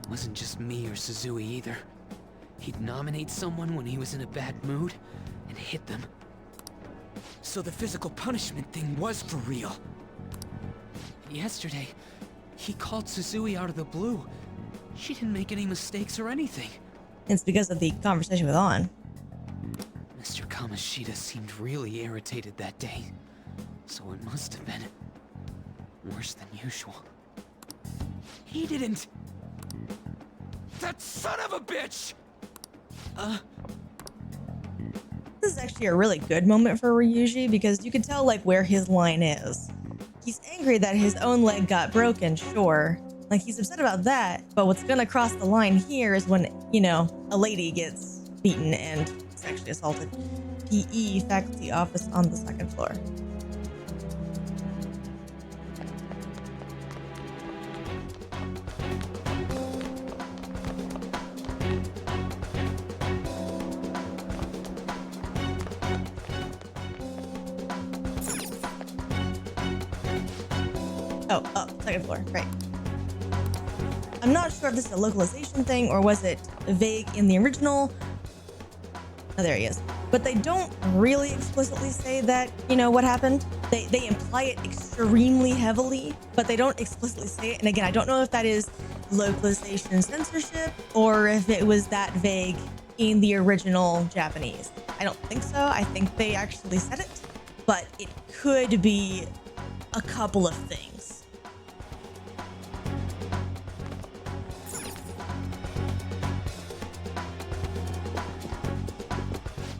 Wasn't just me or Suzui either. He'd nominate someone when he was in a bad mood and hit them. So the physical punishment thing was for real. Yesterday, he called Suzui out of the blue. She didn't make any mistakes or anything. It's because of the conversation with On. Mr. Kamoshida seemed really irritated that day, so it must have been worse than usual. He didn't... That son of a bitch! This is actually a really good moment for Ryuji because you can tell like where his line is. He's angry that his own leg got broken, sure. Like he's upset about that, but what's gonna cross the line here is when, you know, a lady gets beaten and sexually assaulted. PE faculty office on the second floor. Oh, second floor, right. I'm not sure if this is a localization thing or was it vague in the original. Oh, there he is. But they don't really explicitly say that, you know, what happened. They imply it extremely heavily, but they don't explicitly say it. And again, I don't know if that is localization censorship or if it was that vague in the original Japanese. I don't think so. I think they actually said it, but it could be a couple of things.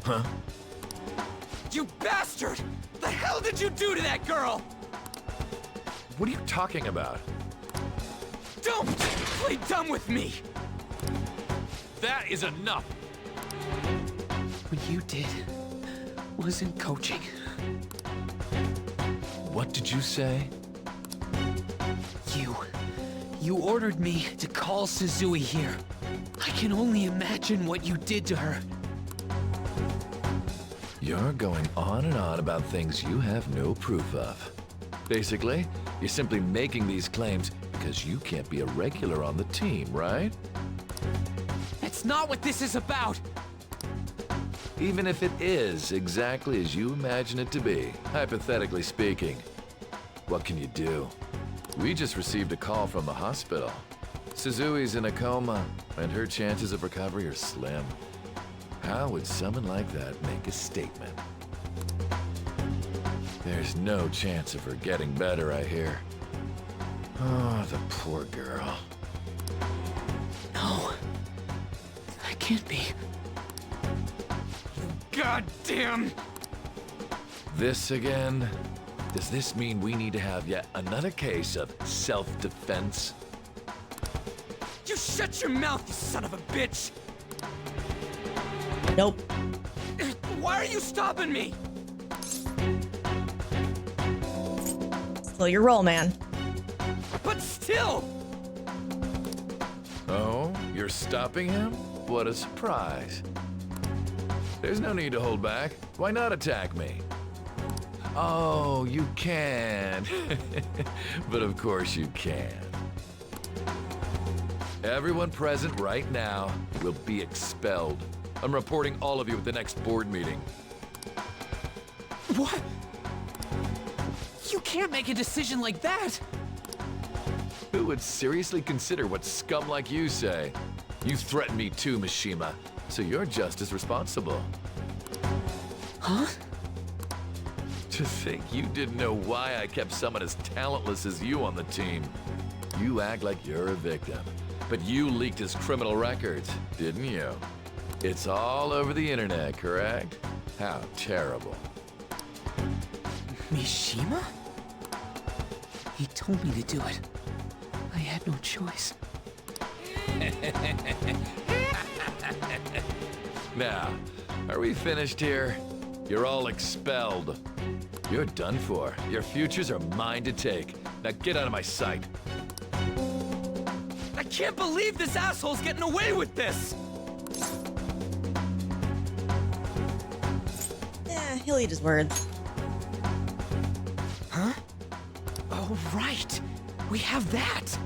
Huh? You bastard! The hell did you do to that girl? What are you talking about? Don't play dumb with me! That is enough! What you did wasn't coaching. What did you say? You ordered me to call Suzui here. I can only imagine what you did to her. You're going on and on about things you have no proof of. Basically, you're simply making these claims because you can't be a regular on the team, right? That's not what this is about! Even if it is exactly as you imagine it to be, hypothetically speaking, what can you do? We just received a call from the hospital. Suzui's in a coma, and her chances of recovery are slim. How would someone like that make a statement? There's no chance of her getting better, I hear. Oh, the poor girl. No. That can't be. Goddamn! This again? Does this mean we need to have yet another case of self-defense? You shut your mouth, you son of a bitch! Nope. Why are you stopping me? Slow your roll, man. But still! Oh, you're stopping him? What a surprise. There's no need to hold back. Why not attack me? Oh, you can. But of course you can. Everyone present right now will be expelled. I'm reporting all of you at the next board meeting. What? You can't make a decision like that! Who would seriously consider what scum like you say? You threatened me too, Mishima, so you're just as responsible. Huh? To think you didn't know why I kept someone as talentless as you on the team. You act like you're a victim, but you leaked his criminal records, didn't you? It's all over the internet, correct? How terrible. Mishima? He told me to do it. I had no choice. Now, are we finished here? You're all expelled. You're done for. Your futures are mine to take. Now get out of my sight. I can't believe this asshole's getting away with this! He'll eat his words. Huh? Oh, right. We have that.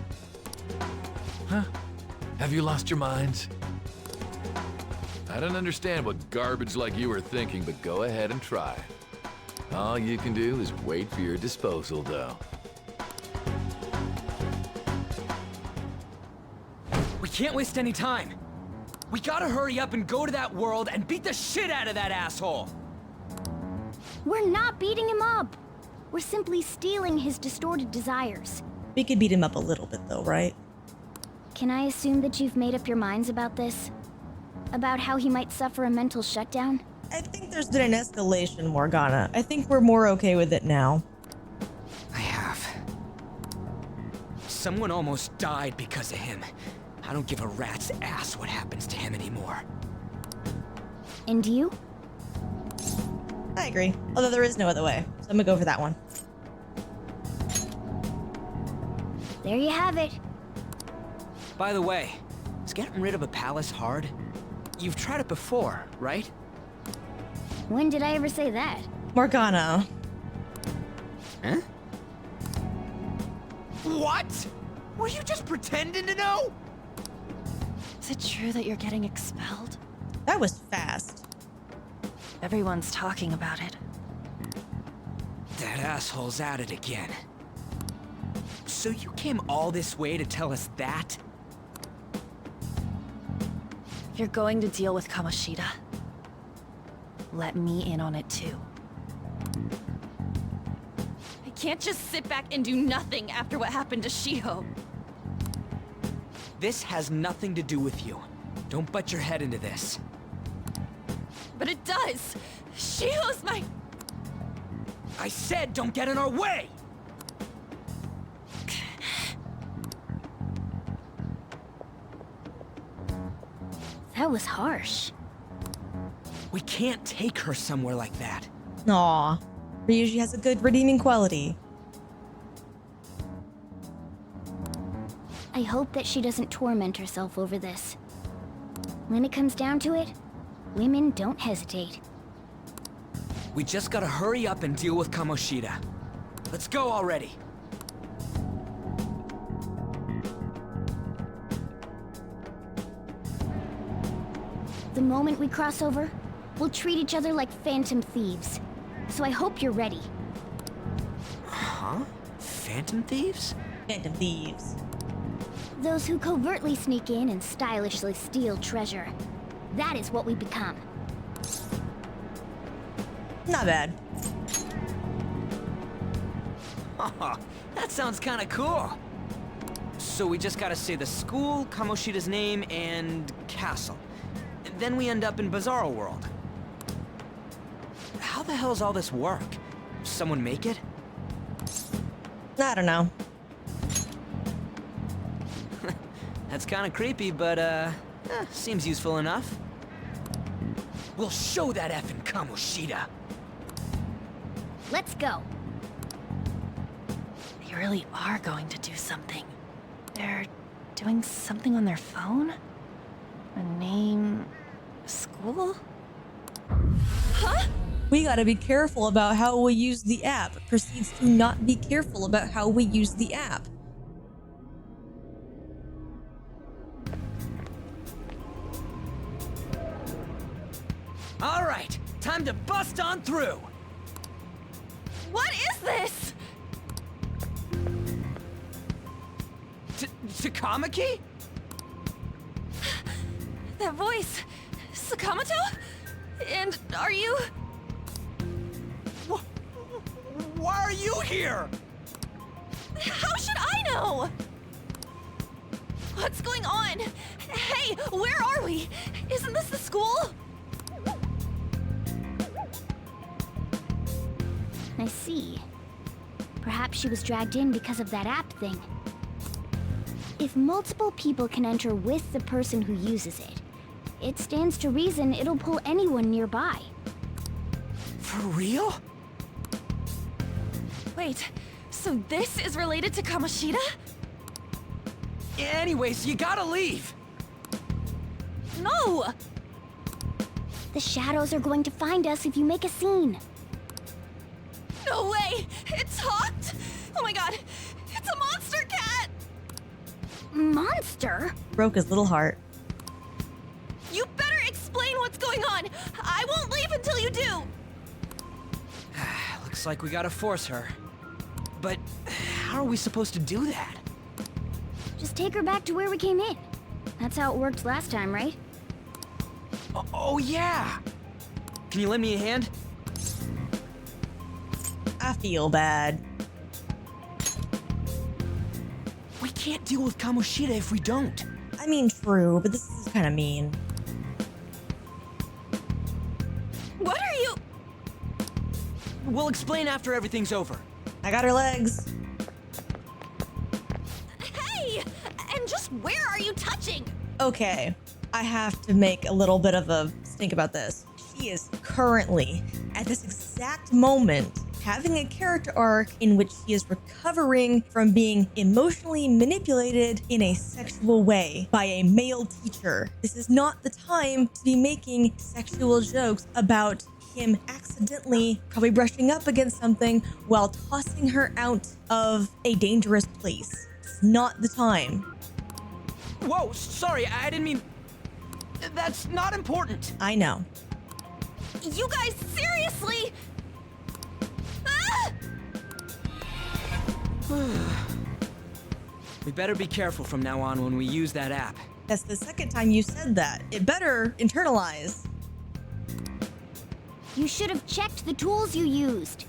Huh? Have you lost your minds? I don't understand what garbage like you are thinking, but go ahead and try. All you can do is wait for your disposal, though. We can't waste any time. We gotta hurry up and go to that world and beat the shit out of that asshole. We're not beating him up. We're simply stealing his distorted desires. We could beat him up a little bit, though, right? Can I assume that you've made up your minds about this? About how he might suffer a mental shutdown? I think there's been an escalation, Morgana. I think we're more okay with it now. I have. Someone almost died because of him. I don't give a rat's ass what happens to him anymore. And you? I agree. Although there is no other way. So I'm gonna go for that one. There you have it. By the way, is getting rid of a palace hard? You've tried it before, right? When did I ever say that? Morgana. Huh? What? Were you just pretending to know? Is it true that you're getting expelled? That was fast. Everyone's talking about it. That asshole's at it again. So you came all this way to tell us that? You're going to deal with Kamoshida. Let me in on it too. I can't just sit back and do nothing after what happened to Shiho. This has nothing to do with you. Don't butt your head into this. But it does! Shiho's my... I said don't get in our way! That was harsh. We can't take her somewhere like that. Aw. Ryuji has a good redeeming quality. I hope that she doesn't torment herself over this. When it comes down to it, women don't hesitate. We just gotta hurry up and deal with Kamoshida. Let's go already. The moment we cross over, we'll treat each other like phantom thieves. So I hope you're ready. Huh? Phantom thieves? Phantom thieves. Those who covertly sneak in and stylishly steal treasure. That is what we become. Not bad. That sounds kind of cool. So we just gotta say the school, Kamoshida's name, and castle. Then we end up in Bizarro World. How the hell's all this work? Someone make it? I don't know. That's kind of creepy, but seems useful enough. We'll show that effing Kamoshida. Let's go. They really are going to do something. They're doing something on their phone? A name... a school? Huh? We gotta be careful about how we use the app. Proceeds to not be careful about how we use the app. All right, time to bust on through. What is this? Takamaki? That voice... Sakamoto? And are you... Why are you here? How should I know? What's going on? Hey, where are we? Isn't this the school? I see. Perhaps she was dragged in because of that app thing. If multiple people can enter with the person who uses it, it stands to reason it'll pull anyone nearby. For real? Wait, so this is related to Kamoshida? Anyways, you gotta leave. No! The shadows are going to find us if you make a scene. No way! It talked! Oh my god! It's a monster cat! Monster? Broke his little heart. You better explain what's going on! I won't leave until you do! Looks like we gotta force her. But how are we supposed to do that? Just take her back to where we came in. That's how it worked last time, right? Oh yeah! Can you lend me a hand? I feel bad. We can't deal with Kamoshida if we don't. I mean, true, but this is kind of mean. What are you... We'll explain after everything's over. I got her legs. Hey! And just where are you touching? Okay, I have to make a little bit of a stink about this. She is currently, at this exact moment, having a character arc in which she is recovering from being emotionally manipulated in a sexual way by a male teacher. This is not the time to be making sexual jokes about him accidentally probably brushing up against something while tossing her out of a dangerous place. It's not the time. Whoa, sorry, I didn't mean... That's not important. I know. You guys, seriously? Ah! We better be careful from now on when we use that app. That's the second time you said that. It better internalize. You should have checked the tools you used.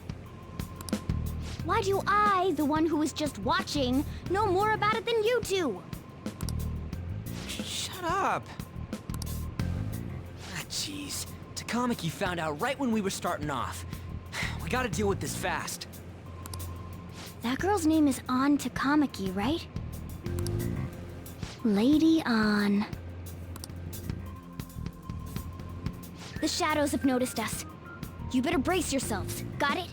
Why do I, the one who was just watching, know more about it than you two? Shut up. Ah, jeez. Takamaki found out right when we were starting off. We gotta deal with this fast. That girl's name is An Takamaki, right? Lady An. The shadows have noticed us. You better brace yourselves. Got it?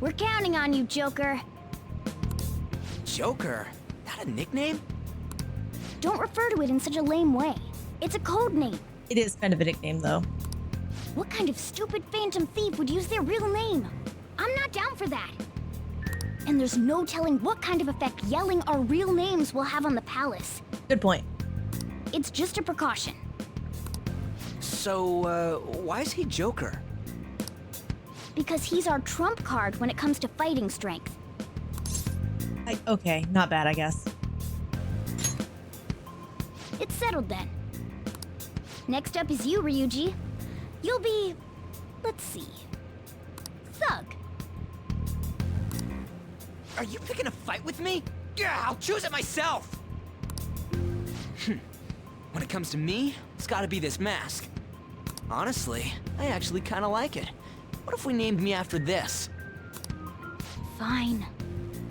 We're counting on you, Joker. Joker? That a nickname? Don't refer to it in such a lame way. It's a code name. It is kind of a nickname, though. What kind of stupid phantom thief would use their real name? I'm not down for that. And there's no telling what kind of effect yelling our real names will have on the palace. Good point. It's just a precaution. So, why is he Joker? Because he's our trump card when it comes to fighting strength. Okay, not bad, I guess. It's settled then. Next up is you, Ryuji. You'll be... let's see... Thug. Are you picking a fight with me? Yeah, I'll choose it myself! When it comes to me, it's gotta be this mask. Honestly, I actually kinda like it. What if we named me after this? Fine.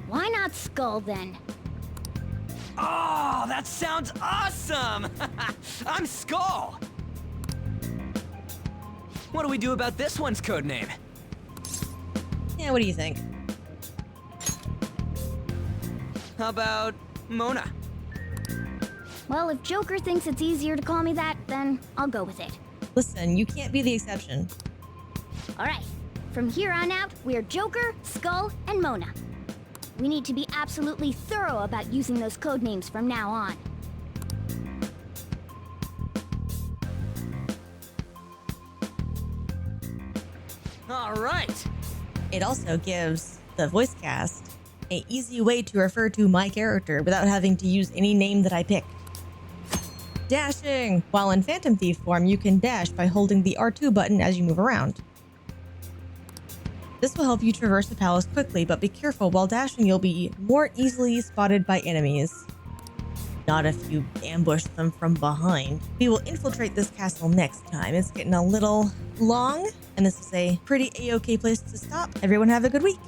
Why not Skull then? Oh, that sounds awesome! I'm Skull! What do we do about this one's codename? Yeah, what do you think? How about Mona? Well, if Joker thinks it's easier to call me that, then I'll go with it. Listen, you can't be the exception. Alright, from here on out, we're Joker, Skull, and Mona. We need to be absolutely thorough about using those codenames from now on. Alright! It also gives the voice cast an easy way to refer to my character without having to use any name that I picked. Dashing! While in Phantom Thief form, you can dash by holding the R2 button as you move around. This will help you traverse the palace quickly, but be careful, while dashing you'll be more easily spotted by enemies. Not if you ambush them from behind. We will infiltrate this castle next time. It's getting a little long, and this is a pretty A-okay place to stop. Everyone have a good week.